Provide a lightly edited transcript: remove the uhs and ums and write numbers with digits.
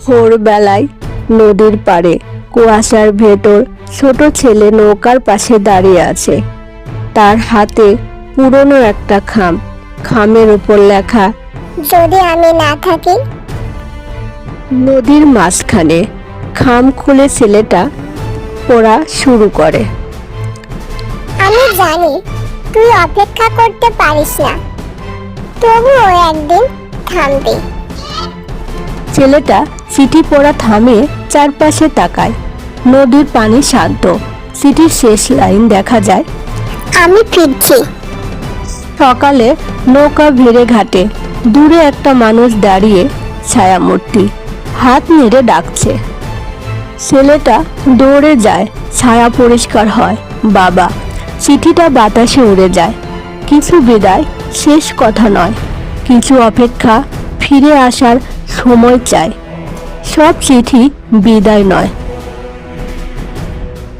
ভোরবেলায় নদীর পাড়ে কুয়াশার ভেতর ছোট ছেলে নৌকার পাশে দাঁড়িয়ে আছে। তার হাতে পুরনো একটা খাম, খামের উপর লেখা যদি আমি না থাকি। নদীর মাঝখানে খাম খুলে ছেলেটা পড়া শুরু করে। আমি জানি তুই অপেক্ষা করতে পারিস না, তবুও একদিন থামবি। ছেলেটা চিঠি পড়া থামিয়ে চারপাশে তাকায়। নদীর পানি শান্ত। চিঠির শেষ লাইন দেখা যায়, আমি ফিরছি। সকালে নৌকা ভিড়ে ঘাটে দূরে একটা মানুষ দাঁড়িয়ে, ছায়ামূর্তি, হাত নেড়ে ডাকছে। ছেলেটা দৌড়ে যায়, ছায়া পরিষ্কার হয়। বাবা। চিঠিটা বাতাসে উড়ে যায়। কিছু বিদায়, শেষ কথা নয়, কিছু অপেক্ষা, ফিরে আসার সময় চায়। সব চিঠি বিদায় নয়,